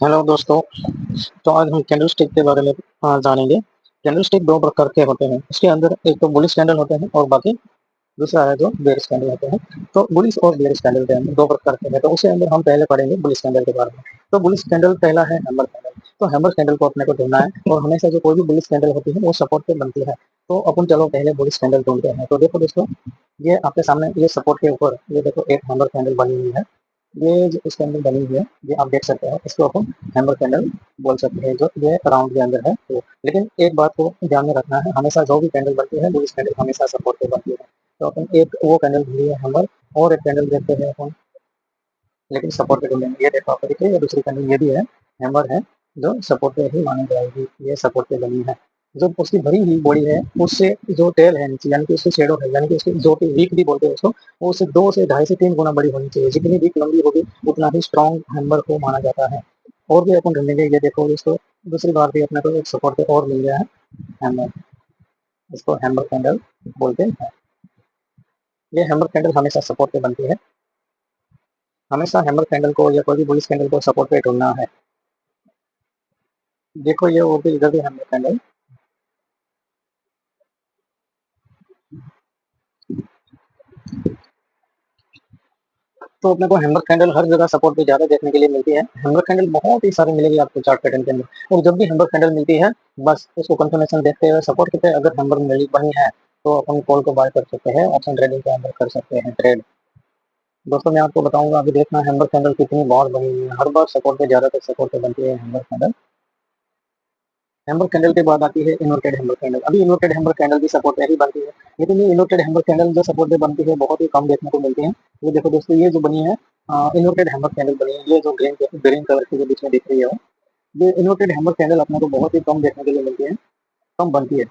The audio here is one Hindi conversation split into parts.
हेलो दोस्तों। तो आज हम कैंडल स्टिक के बारे में जानेंगे। कैंडल स्टिक दो प्रकार के होते हैं। इसके अंदर एक तो बुलिश कैंडल होते हैं और बाकी दूसरा है जो बेयरिश कैंडल होते हैं। तो बुलिश और बेयरिश कैंडल के अंदर दो प्रकार के हैं। तो उसके अंदर हम पहले पढ़ेंगे बुलिश कैंडल के बारे में। तो बुलिश कैंडल पहला है हैमर कैंडल। तो हैमर कैंडल को अपने को ढूंढना है और हमेशा जो कोई भी बुलिश कैंडल होती है वो सपोर्ट पे बनती है। तो अपन चलो पहले बुलिश कैंडल ढूंढते हैं। तो देखो दोस्तों, ये आपके सामने ये सपोर्ट के ऊपर ये देखो एक हैमर कैंडल बनी हुई है। ये जो इसके अंदर बनी हुई है ये आप देख सकते हैं, इसको अपन हैमर कैंडल बोल सकते हैं। जो ये राउंड के अंदर है तो लेकिन एक बात को ध्यान में रखना है, हमेशा जो भी कैंडल बनती है बुलिश कैंडल हमेशा सपोर्ट पे बनती है। तो अपन एक वो कैंडल ढूंढी है हैमर और एक कैंडल देखते हैं अपन, लेकिन सपोर्ट पे ढूंढेंगे। ये देखो आपको दिख रही है दूसरी कैंडल, ये भी है हैमर है जो सपोर्ट पे ही मानी जाएगी। ये सपोर्ट पे बनी है। जो उसकी भरी हुई बॉडी है उससे जो टेल है नीचे यानी कि उसकी शेडो है यानी कि उसकी जो कि वीक भी बोलते हैं उसको, वो उससे 2 से ढाई से 3 गुना बड़ी होनी चाहिए। जितनी वीक लंबी होगी उतना ही स्ट्रॉन्ग हैमर को माना जाता है। और भी अपन ढूंढेंगे। ये देखो इसको दूसरी बार भी अपने को एक सपोर्ट पे और मिल गया है हैमर। इसको हैमर कैंडल बोलते हैं। ये हैमर कैंडल हमेशा सपोर्ट पे बनती है। हमेशा हैमर कैंडल को या कोई भी बुलिश कैंडल को सपोर्ट पे ढूंढना है। देखो ये और भी इधर भी हैमर कैंडल। तो अपने को हैमर कैंडल हर जगह सपोर्ट पे ज़्यादा देखने के लिए मिलती है। हैमर कैंडल बहुत ही सारी मिलेगी आपको चार्ट पैटर्न के अंदर। और जब भी हैमर कैंडल मिलती है बस उसको कंफर्मेशन देखते हुए सपोर्ट पे अगर हैमर मिली बनी है तो अपन कॉल को बाय कर सकते हैं, ऑप्शन ट्रेडिंग के अंदर कर सकते हैं ट्रेड। दोस्तों मैं आपको बताऊंगा, अभी देखना हैमर कैंडल कितनी बार बनी हुई है। हर बार सपोर्ट पे ज़्यादातर सपोर्ट पे बनती है हैमर कैंडल। हैमर कैंडल के बाद आती है इन्वर्टेड हैमर कैंडल। अभी इन्वर्टेड हैमर कैंडल भी सपोर्ट पे ही बनती है, लेकिन ये इन्वर्टेड हैमर कैंडल जो सपोर्ट पे बनती है बहुत ही कम देखने को मिलती है। ये देखो दोस्तों, ये जो बनी है इन्वर्टेड हैमर कैंडल बनी है। ये जो ग्रीन ग्रीन कलर की जो बीच में दिख रही है ये इन्वर्टेड हैमर कैंडल अपने को बहुत ही कम देखने के लिए मिलती है, कम बनती है।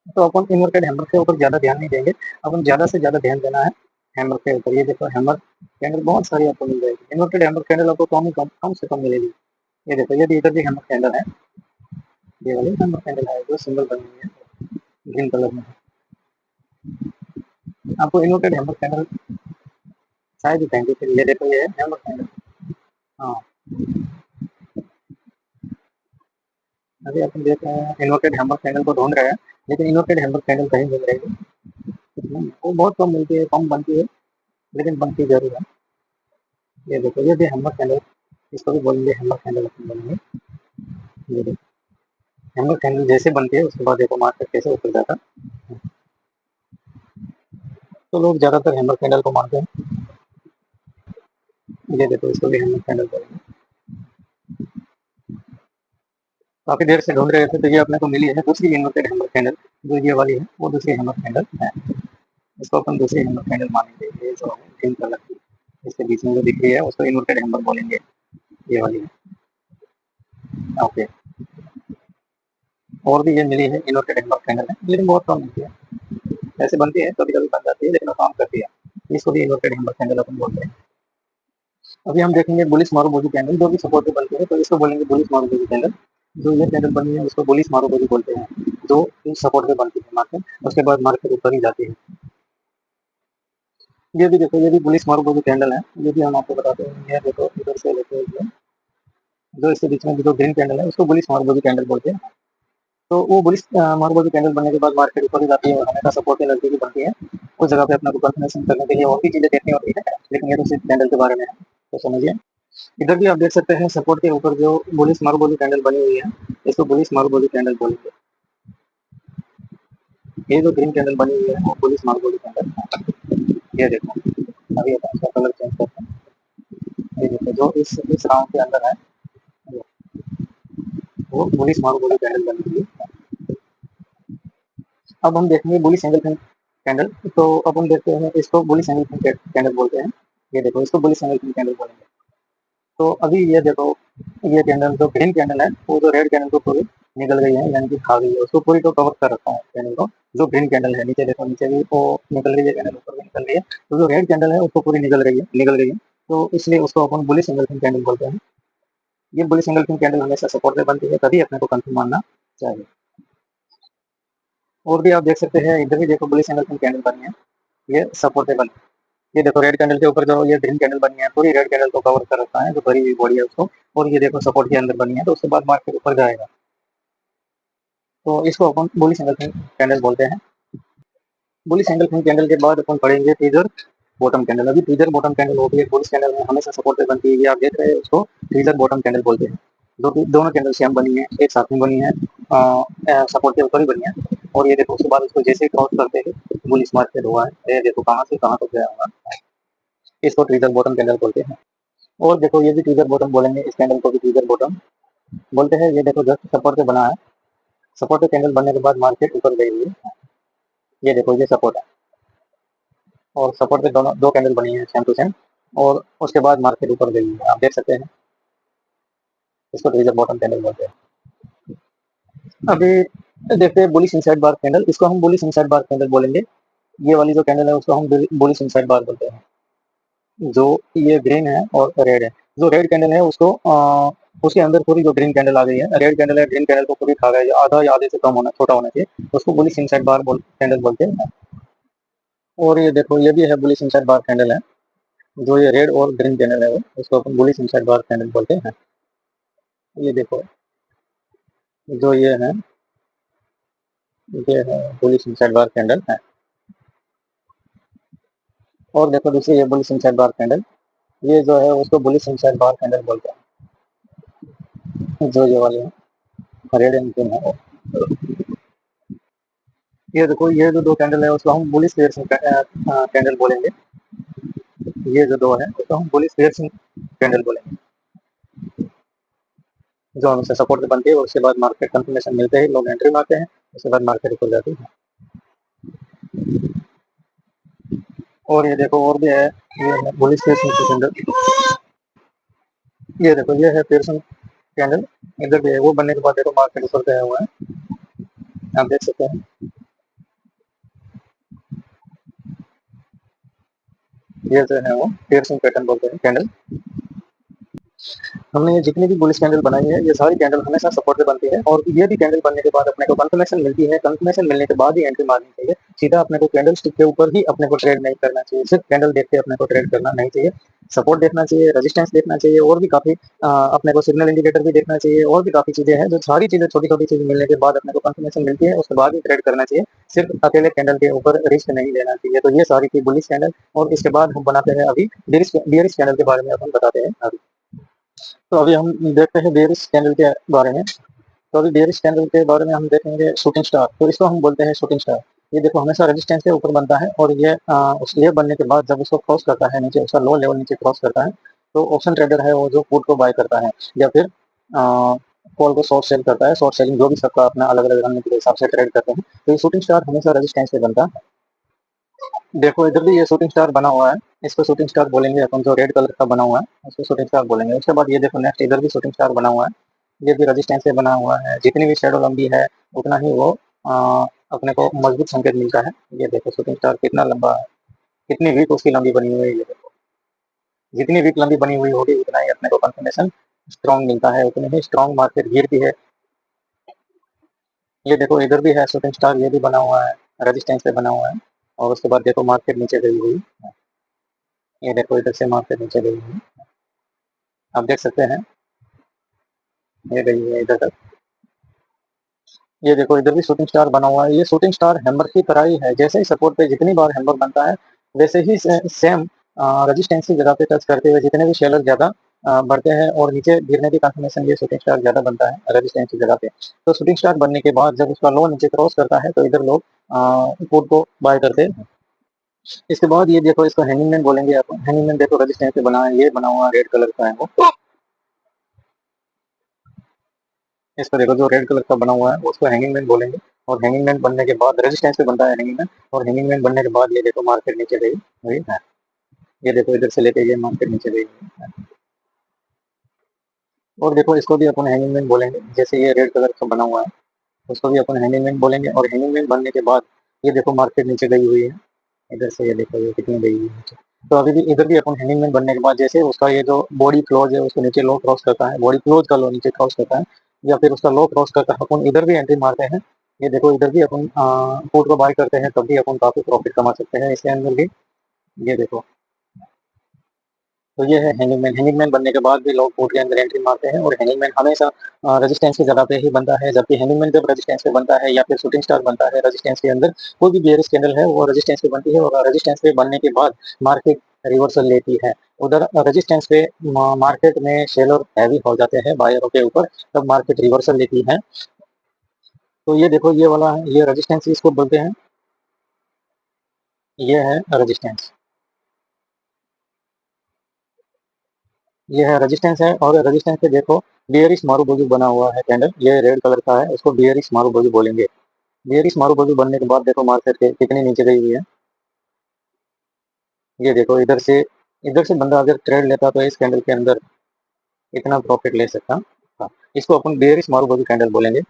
तो अपन इन्वर्टेड हैमर के ऊपर ज़्यादा ध्यान नहीं देंगे। अपन ज़्यादा से ज़्यादा ध्यान देना है हैमर के ऊपर। ये देखो हैमर कैंडल बहुत सारी आपको मिल जाएगी। इन्वर्टेड हैमर कैंडल आपको कम से कम मिलेगी। ये देखो ये भी इधर भी हैमर कैंडल है। ये वाली हैमर कैंडल है जो सिंबल बनी हुई है ग्रीन कलर में। आपको इन्वर्टेड हैमर कैंडल शायद दिखाएंगे। फिर ये देखो ये है हैमर कैंडल। हाँ, अभी अपन देख रहे हैं इन्वर्टेड हैमर कैंडल को ढूंढ रहे हैं, लेकिन इन्वर्टेड हैमर कैंडल कहीं मिल रही है। वो बहुत कम मिलती है, कम बनती है, लेकिन बनती जरूर है। ये देखो ये भी हैमर कैंडल, इसको भी बोलेंगे हैमर कैंडल अपन बोलेंगे। ये देखो हैमर कैंडल जैसे बनती है उसके बाद देखो मार्केट कैसे ऊपर जाता है। तो लोग ज्यादातर हैमर कैंडल को मानते हैं। ये देखो इसको भी हैमर कैंडल बोलेंगे। काफी देर से ढूंढ रहे थे तो ये अपने को मिली है दूसरी इन्वर्टेड हैमर कैंडल। जो ये वाली है वो दूसरी हैमर कैंडल है। इसको अपन दूसरी हैमर कैंडल मानेंगे। ये जो है ग्रीन कलर की इसके बीच में जो दिख रही है उसको इन्वर्टेड हैमर बोलेंगे। ये वाली है। ओके। और भी ये मिली है इन्वर्टेड हैमर कैंडल है, लेकिन बहुत कम मिलती है। ऐसे बनती है कभी कभी बन जाती है, लेकिन वो काम करती है। इसको भी इन्वर्टेड हैमर कैंडल अपन बोलते हैं। अभी हम देखेंगे बुलिश मारूबोली कैंडल जो भी सपोर्ट पे बनती है तो इसको बोलेंगे बुलिश मारूबोली कैंडल। जो ये कैंडल बनी है उसको बुलिश मारूबोली बोलते हैं। जो सपोर्ट पे बनती है मार्केट, उसके बाद मार्केट ऊपर ही जाती है। ये भी देखो ये भी बुलिश मारूबोली कैंडल है। ये भी हम आपको बताते हैं। ये देखो इधर से लेके जो इसके बीच में जो ग्रीन कैंडल है उसको बुलिश मारूबोली कैंडल बोलते हैं। तो वो बुलिश मारूबोली कैंडल बनने के बाद मार्केट ऊपर ही जाती है और हमेशा सपोर्ट के नजदीक ही बनती है। उस जगह पे अपना को कंफर्मेशन करने के लिए और भी चीजें देखनी होती है, लेकिन ये तो सिर्फ कैंडल के बारे में है, तो समझिए। इधर भी आप देख सकते हैं सपोर्ट के ऊपर जो बुलिश मारूबोली कैंडल बनी हुई है इसको बुलिश मारूबोली कैंडल बोलेंगे। ये जो ग्रीन कैंडल बनी हुई है वो बुलिश मारूबोली कैंडल है। ये देखो अभी अपन इसका कलर चेंज करते हैं। ये देखो जो इस राउंड के अंदर है वो बुलिश मारूबोली कैंडल बनी हुई है। अब हम देखेंगे बुलिश एंगल कैंडल। तो अब हम देखते हैं इसको बुलिश एंगल कैंडल बोलते हैं। ये देखो इसको बुलिश एंगल कैंडल बोलेंगे। तो अभी ये देखो ये कैंडल जो ग्रीन कैंडल है वो जो रेड कैंडल को पूरी निकल गई है यानी कि खा गई है, उसको पूरी तो कवर कर रखा है कैंडल को। जो ग्रीन कैंडल है नीचे देखो, नीचे भी वो निकल रही है कैंडल, ऊपर भी निकल रही है। तो जो रेड कैंडल है उसको पूरी निकल गई है। तो इसलिए उसको अपन बुलिश एंगल कैंडल बोलते हैं। ये बुलिश एंगल कैंडल हमेशा सपोर्ट पे बनती है, तभी अपने को कंफर्म मानना चाहिए। और भी आप देख सकते हैं इधर भी देखो बुलिश एंगल कैंडल बनी है। ये सपोर्टेबल, ये देखो रेड कैंडल के ऊपर जो ये ग्रीन कैंडल बनी है, पूरी रेड कैंडल को कवर कर रखा है, जो भरी हुई बॉडी है उसको, और ये देखो सपोर्ट के अंदर बनी है, तो उसके बाद मार्केट ऊपर जाएगा। तो इसको अपन बुलिश एंगल्फिंग कैंडल बोलते हैं। बुलिश एंगल्फिंग कैंडल के बाद अपन पढ़ेंगे टीजर बॉटम कैंडल। अभी टीजर बॉटम कैंडल होती है, बुलिश कैंडल में हमेशा सपोर्ट पे बनती है, ये आप देख रहे हैं, उसको टीजर बॉटम कैंडल बोलते हैं। दोनों कैंडल सेम बनी है, एक साथ में बनी है, सपोर्ट के ऊपर ही बनी है, और ये देखो उसके बाद उसको जैसे ही क्रॉस करते हैं बुलिश मार्केट हुआ है, ये देखो कहाँ से कहाँ तक गया हुआ है, इसको ट्रिगर बॉटम कैंडल बोलते हैं। और देखो ये भी ट्रिगर बॉटम बोलेंगे, इस कैंडल को भी ट्रिगर बॉटम बोलते हैं। ये देखो जस्ट सपोर्ट पे बना है, सपोर्ट पे कैंडल बनने के बाद मार्केट ऊपर गई हुई है, ये देखो ये सपोर्ट है, और सपोर्ट पे दोनों दो कैंडल बनी है सेम टू सेम, और उसके बाद मार्केट ऊपर गई है, आप देख सकते हैं, इसको ट्रिगर बॉटम कैंडल बोलते हैं। अभी देखते हैं बुलिश इनसाइड बार कैंडल, इसको हम बुलिश इनसाइड बार कैंडल बोलेंगे। ये वाली जो कैंडल है उसको हम बुलिश इनसाइड बार बोलते हैं। जो ये ग्रीन है और रेड है, जो रेड कैंडल है उसको उसके अंदर पूरी जो ग्रीन कैंडल आ गई है, रेड कैंडल है, ग्रीन कैंडल को पूरी खा गई, आधा या आधे से कम होना, छोटा होना चाहिए, उसको बुलिश इनसाइड बार कैंडल बोलते हैं। और ये देखो ये भी है बुलिश इनसाइड बार कैंडल है, जो ये रेड और ग्रीन कैंडल है वो, उसको अपन बुलिश इनसाइड बार कैंडल बोलते हैं। ये देखो जो ये है बुलिश इनसाइड बार कैंडल है। और देखो दूसरी ये बुलिश इनसाइड बार कैंडल, ये जो है उसको बुलिश इनसाइड बार कैंडल बोलते हैं, जो ये वाली है रेड एंड ग्रीन है वो। ये देखो ये जो दो कैंडल है उसको हम बुलिश पेयर्स कैंडल बोलेंगे। ये जो दो है उसको हम बुलिश पेयर्स कैंडल बोलेंगे, जो हमेशा सपोर्ट पे बनती है, और उसके बाद मार्केट कंफर्मेशन मिलते ही लोग एंट्री मारते हैं, उसके बाद मार्केट ऊपर जाती है। और ये देखो और भी है, ये है बुलिश पेयर्स कैंडल। ये देखो ये है पेयर्सन कैंडल, इधर भी है, वो बनने के बाद देखो मार्केट ऊपर गया हुआ है, आप देख सकते हैं। ये जो है वो पेयर्सन पैटर्न बोलते हैं कैंडल। हमने ये जितनी भी बुलिश कैंडल बनाई है, ये सारी कैंडल हमेशा सपोर्ट पे बनती है, और ये भी कैंडल बनने के बाद अपने को कंफर्मेशन मिलती है, कंफर्मेशन मिलने के बाद ही एंट्री मारनी चाहिए। सीधा अपने को कैंडल स्टिक के ऊपर ही अपने को ट्रेड नहीं करना चाहिए, सिर्फ कैंडल देख के अपने को ट्रेड करना नहीं चाहिए, सपोर्ट देखना चाहिए, रेजिस्टेंस देखना चाहिए, और भी काफी अपने को सिग्नल इंडिकेटर भी देखना चाहिए, और भी काफी चीजें हैं, जो सारी चीजें छोटी छोटी चीजें मिलने के बाद अपने को कंफर्मेशन मिलती है, उसके बाद ही ट्रेड करना चाहिए, सिर्फ अकेले कैंडल के ऊपर रिस्क नहीं लेना चाहिए। तो ये सारी थी बुलिश कैंडल, और इसके बाद हम बनाते हैं अभी बेयरिश कैंडल के बारे में अपन बताते हैं अभी। तो अभी हम देखते हैं बेयरिश कैंडल के बारे में। तो अभी बेयरिश कैंडल के बारे में हम देखेंगे शूटिंग स्टार, तो इसको हम बोलते हैं शूटिंग स्टार। ये देखो हमेशा रेजिस्टेंस के ऊपर बनता है, और ये उस लेवल बनने के बाद जब उसको क्रॉस करता है नीचे, उसका लो लेवल नीचे क्रॉस करता है, तो ऑप्शन ट्रेडर है वो जो पुट को बाय करता है, या फिर कॉल को शॉर्ट सेल करता है, शॉर्ट सेलिंग जो भी सबका अपना अलग अलग रंग के हिसाब से ट्रेड करते हैं। तो ये शूटिंग स्टार हमेशा रेजिस्टेंस पे बनता है। देखो इधर भी ये शूटिंग स्टार बना हुआ है, इसको शूटिंग स्टार बोलेंगे अपन, जो रेड कलर का बना हुआ है उसको शूटिंग स्टार बोलेंगे। उसके बाद ये देखो नेक्स्ट इधर भी शूटिंग स्टार बना हुआ है, ये भी रेजिस्टेंस से बना हुआ है, जितनी भी शेडो लंबी है उतना ही वो अपने को मजबूत संकेत मिलता है। ये देखो शूटिंग स्टार कितना लंबा है, कितनी वीक उसकी लंबी बनी हुई है, ये देखो जितनी वीक लंबी बनी हुई होगी उतना ही अपने को कंफर्मेशन स्ट्रॉन्ग मिलता है, उतनी ही स्ट्रॉन्ग मार्केट गिरती है। ये देखो इधर भी है शूटिंग स्टार, ये भी बना हुआ है, रेजिस्टेंस पे बना हुआ है, और उसके बाद देखो मार्केट नीचे गई हुई, ये देखो इधर से मार्केट नीचे गई हुई, आप देख सकते हैं, ये गई है इधर तक। ये देखो इधर भी शूटिंग स्टार बना हुआ है, ये शूटिंग स्टार हैमर की तरह ही है, जैसे ही सपोर्ट पे जितनी बार हैमर बनता है, वैसे ही सेम रेजिस्टेंस की जगह पे टच करते हुए जितने भी शेलर ज्यादा बढ़ते हैं, और नीचे गिरने की कंफर्मेशन ये शूटिंग स्टार ज्यादा बनता है रेजिस्टेंस की जगह पे। तो शूटिंग स्टार बनने के बाद जब उसका लो नीचे क्रॉस करता है, तो इधर लोग पुट को बाय करते हैं। इसके बाद ये देखो इसको हैंगिंग मैन बोलेंगे अपन, हैंगिंग मैन देखो रेजिस्टेंस पे बना है, ये बना हुआ रेड कलर का है वो, इसको देखो जो रेड कलर का बना हुआ है उसको हैंगिंग मैन बोलेंगे। और हैंगिंग मैन बनने के बाद रेजिस्टेंस पे बनता है हैंगिंग मैन, और हैंगिंग मैन बनने के बाद ये देखो मार्केट नीचे गई हुई है, ये देखो इधर से लेके ये मार्केट नीचे गई हुई है। और देखो इसको भी अपन हैंगिंग मैन बोलेंगे, जैसे ये रेड कलर का बना हुआ है उसको भी अपन हैंगिंग मैन बोलेंगे, और हैंगिंग मैन बनने के बाद ये देखो मार्केट नीचे गई हुई है, इधर से ये देखो ये कितनी गई हुई है नीचे। तो अभी भी इधर भी अपन हैंगिंग मैन बनने के बाद जैसे उसका ये जो बॉडी क्लोज है उसको नीचे लो क्रॉस करता है, बॉडी क्लोज का लो नीचे क्रॉस करता है, या फिर उसका लो क्रॉस करता है, अपन इधर भी एंट्री मारते हैं। ये देखो इधर भी अपन पुट को बाय करते हैं, तब भी अपन काफी प्रॉफिट कमा सकते हैं इसके अंदर भी। ये देखो तो ये है हैंगिंग मैन। हैंगिंग मैन बनने के बाद भी लोग पोर्ट के अंदर एंट्री मारते हैं और हैंगिंग मैन हमेशा रेजिस्टेंस की जगह पे ही बनता है, जबकि हैंगिंग मैन जब रेजिस्टेंस पे बनता है या फिर शूटिंग स्टार बनता है रेजिस्टेंस के अंदर, कोई भी बेयरिश कैंडल है वो रेजिस्टेंस पे बनती है और रेजिस्टेंस पे बनने के बाद मार्केट रिवर्सल लेती है। उधर रेजिस्टेंस पे मार्केट में सेलर हैवी हो जाते हैं बायरों के ऊपर, तब मार्केट रिवर्सल लेती है। तो ये देखो ये वाला है, ये रेजिस्टेंस इसको बोलते हैं, ये है रेजिस्टेंस, ये है रेजिस्टेंस है। और रेजिस्टेंस पे देखो बियरिश मारूबोजू बना हुआ है कैंडल, ये रेड कलर का है, उसको बियरिश मारूबोजू बोलेंगे। बियरिश मारूबोजू बनने के बाद देखो मार्केट के कितनी नीचे गई हुई है। ये देखो इधर से बंदा अगर ट्रेड लेता तो इस कैंडल के अंदर इतना प्रॉफिट ले सकता था। इसको अपन बियरिश मारूबोजू कैंडल बोलेंगे,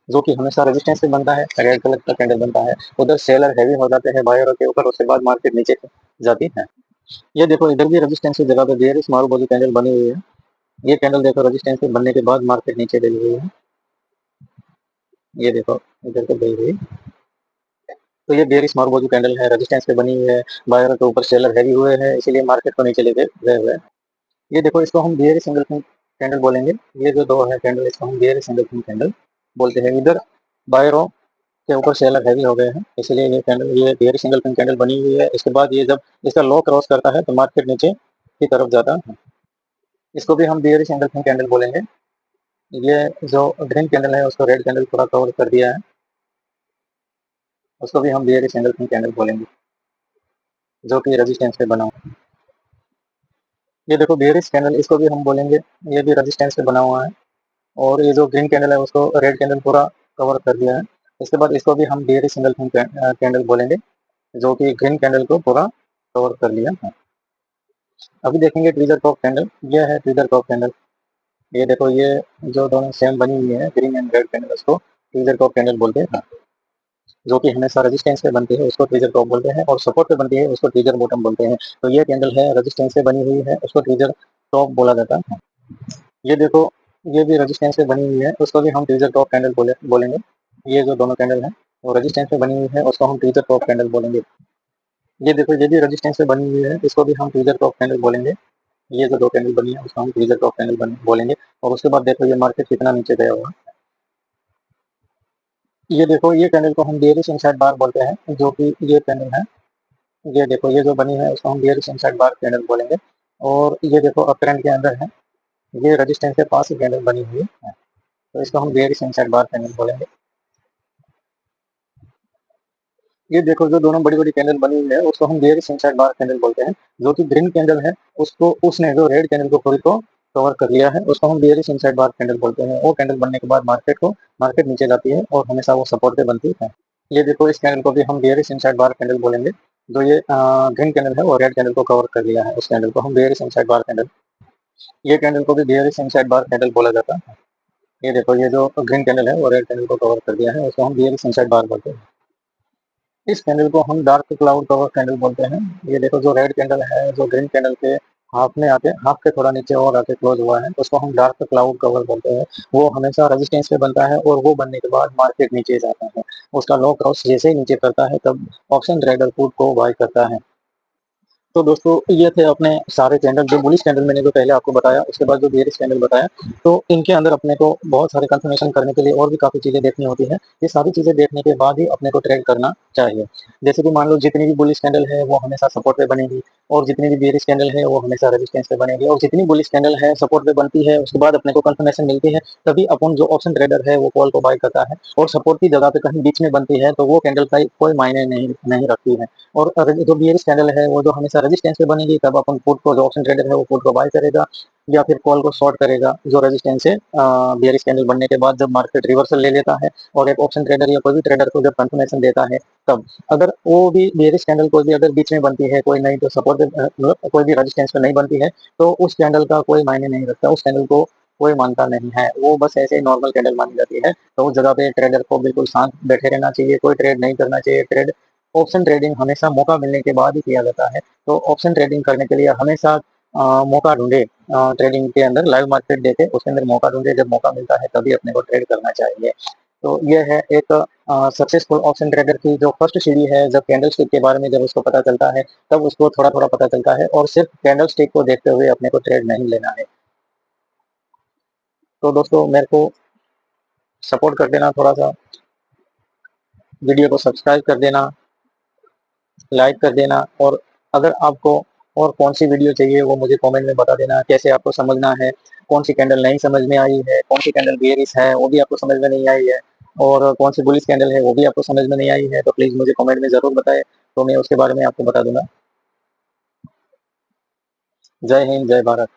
जो कि हमेशा रेजिस्टेंस पे बनता है, रेड कलर का कैंडल बनता है। उधर सेलर हैवी हो जाते हैं बायरों के ऊपर, उसके बाद मार्केट नीचे जाती है। ये देखो इधर भी रेजिस्टेंस की जगह पे बियरिश मारूबोजू कैंडल बनी हुई है। ये कैंडल देखो रेजिस्टेंस पे बनने के बाद मार्केट नीचे गई हुई है। ये देखो इधर को गई हुई। तो ये बेरिश मार्बोजू कैंडल है, रेजिस्टेंस पे बनी हुई है, बायर के ऊपर सेलर हैवी हुए हैं, इसीलिए मार्केट को नीचे लेके गए हुए हैं। ये देखो इसको हम बेरिश सिंगल पिन कैंडल बोलेंगे। ये जो दो है कैंडल इसको हम बेरिश सिंगल पिन कैंडल बोलते हैं। इधर बायरों के ऊपर सेलर हैवी हो गए हैं, इसलिए ये कैंडल ये बेरिश सिंगल पिन कैंडल बनी हुई है। इसके बाद ये जब इसका लो क्रॉस करता है तो मार्केट नीचे की तरफ जाता है, इसको भी हम बेरिश सिंगल पिन कैंडल बोलेंगे। ये जो ग्रीन कैंडल है उसको रेड कैंडल पूरा कवर कर दिया है, उसको भी हम बेरिश सिंगल पिन कैंडल बोलेंगे, जो कि रेजिस्टेंस पे बना हुआ है। ये देखो बेयरिश कैंडल, इसको भी हम बोलेंगे, ये भी रेजिस्टेंस पे बना हुआ है। और ये जो ग्रीन कैंडल है उसको रेड कैंडल पूरा कवर कर दिया है। इसके बाद इसको भी हम बेयरिश सिंगल कैंडल बोलेंगे, जो कि ग्रीन कैंडल को पूरा कवर कर लिया है। अभी देखेंगे ट्रिगर टॉप कैंडल, ये है ट्रिगर टॉप कैंडल। ये देखो ये जो दोनों सेम बनी हुई है ग्रीन एंड रेड कैंडल, उसको ट्रिगर टॉप कैंडल बोलते हैं, जो कि हमेशा रेजिस्टेंस पे बनती है उसको ट्रिगर टॉप बोलते हैं, और सपोर्ट पे बनती है उसको ट्रिगर बॉटम बोलते हैं। तो ये कैंडल है रेजिस्टेंस पे बनी हुई है, उसको ट्रिगर टॉप बोला जाता है। ये देखो ये भी रेजिस्टेंस पे बनी हुई है, उसको भी हम ट्रिगर टॉप कैंडल बोलेंगे। ये जो दोनों कैंडल है वो रेजिस्टेंस पे बनी हुई है, उसको हम ट्रिगर टॉप कैंडल बोलेंगे। ये देखो ये भी रेजिस्टेंस पे बनी हुई है, इसको भी हम ट्रिगर टॉप कैंडल बोलेंगे। ये जो दो कैंडल बनी है उसको हम ट्रिगर टॉप कैंडल बोलेंगे। और उसके बाद देखो ये मार्केट कितना नीचे गया हुआ। ये देखो ये कैंडल को हम बेयरिश इनसाइड बार बोलते हैं, जो कि ये कैंडल है। ये देखो ये जो बनी है उसको हम बेयरिश इनसाइड बार कैंडल बोलेंगे। और ये देखो अप ट्रेंड के अंदर है, ये रेजिस्टेंस के पास ही कैंडल बनी हुई है, तो इसको हम बेयरिश इनसाइड बार कैंडल बोलेंगे। ये देखो जो दोनों बड़ी बड़ी कैंडल बनी हुई है उसको हम बेयरिश इनसाइड बार कैंडल बोलते हैं। जो कि ग्रीन कैंडल है उसको उसने जो रेड कैंडल को पूरी को कवर कर लिया है, उसको हम बेयरिश इनसाइड बार कैंडल बोलते हैं। वो कैंडल बनने के बाद मार्केट नीचे जाती है और हमेशा वो सपोर्ट पे बनती है। ये देखो इस कैंडल को भी हम बेयरिश इनसाइड बार कैंडल बोलेंगे। जो ये ग्रीन कैंडल है वो रेड कैंडल को कवर कर लिया है, उस कैंडल को हम बेयरिश इनसाइड बार कैंडल, ये कैंडल को भी बेयरिश इनसाइड बार कैंडल बोला जाता है। ये देखो ये जो ग्रीन कैंडल है वो रेड कैंडल को कवर कर दिया है, उसको हम बेयरिश इनसाइड बार बोलते हैं। इस कैंडल को हम डार्क क्लाउड कवर कैंडल बोलते हैं। ये देखो जो रेड कैंडल है जो ग्रीन कैंडल के हाफ के थोड़ा नीचे और आके क्लोज हुआ है, उसको हम डार्क क्लाउड कवर बोलते हैं। वो हमेशा रेजिस्टेंस पे बनता है और वो बनने के बाद मार्केट नीचे जाता है। उसका लो क्रॉस जैसे ही नीचे करता है तब ऑप्शन ट्रेडर पुट को बाय करता है। तो दोस्तों ये थे अपने सारे कैंडल, जो बुलिश कैंडल मैंने जो पहले आपको बताया, उसके बाद जो बेयरिश कैंडल बताया। तो इनके अंदर अपने को बहुत सारे कंफर्मेशन करने के लिए और भी काफ़ी चीज़ें देखनी होती है। ये सारी चीज़ें देखने के बाद ही अपने को ट्रेड करना चाहिए। जैसे कि मान लो जितनी भी बुलिश कैंडल है वो हमेशा सपोर्ट पे बनेगी, और जितनी भी बेयरिश कैंडल है वो हमेशा रेजिस्टेंस पे बनेगी, और जितनी बुलिश कैंडल है सपोर्ट पे बनती है उसके बाद अपने को कंफर्मेशन मिलती है, तभी अपन जो ऑप्शन ट्रेडर है वो कॉल को बाय करता है। और सपोर्ट की जगह पे कहीं बीच में बनती है तो वो कैंडल का कोई मायने नहीं रखती है। और जो बियरिश कैंडल है वो जो हमेशा रेजिस्टेंस पे बनेगी, तब अपन पुट को, जो ऑप्शन ट्रेडर है वो पुट को बाय करेगा या फिर कॉल को शॉर्ट करेगा, जो रेजिस्टेंस है बियरिश कैंडल बनने के बाद जब मार्केट रिवर्सल ले लेता है। और एक ऑप्शन ट्रेडर या कोई भी ट्रेडर को जब कंफर्मेशन देता है तब, अगर वो भी बियरिश कैंडल कोई भी अगर बीच में बनती है, कोई नहीं तो सपोर्ट मतलब कोई भी रेजिस्टेंस पे नहीं बनती है, तो उस कैंडल का कोई मायने नहीं रखता, उस कैंडल को कोई मानता नहीं है, वो बस ऐसे ही नॉर्मल कैंडल मानी जाती है। तो उस जगह पे ट्रेडर को बिल्कुल शांत बैठे रहना चाहिए, कोई ट्रेड नहीं करना चाहिए। ट्रेड ऑप्शन ट्रेडिंग हमेशा मौका मिलने के बाद ही किया जाता है। तो ऑप्शन ट्रेडिंग करने के लिए हमेशा मौका ढूंढे, ट्रेडिंग के अंदर लाइव मार्केट देखे, उसके अंदर मौका ढूंढे, जब मौका मिलता है तभी अपने को ट्रेड करना चाहिए। तो ये है एक सक्सेसफुल ऑप्शन ट्रेडर की जो फर्स्ट सीढ़ी है, जब कैंडलस्टिक के बारे में जब उसको पता चलता है, तब उसको थोड़ा-थोड़ा पता चलता है और सिर्फ़ कैंडलस्टिक को देखते हुए अपने को ट्रेड नहीं लेना है। तो दोस्तों मेरे को सपोर्ट कर देना थोड़ा-सा, वीडियो को सब्सक्राइब कर देना, लाइक कर देना और अगर आपको और कौन-सी वीडियो चाहिए वो मुझे कमेंट में बता देना, कैसे आपको समझना है, कौन-सी कैंडल नहीं समझ में आई है, कौन-सी कैंडल बेयरिश है, वो भी आपको समझ में नहीं आई है और कौन-सी बुलिश कैंडल है, वो भी आपको समझ में नहीं आई है, तो प्लीज़ मुझे कमेंट में ज़रूर बताएँ, तो मैं उसके बारे में आपको बता दूँगा। जय हिंद, जय भारत।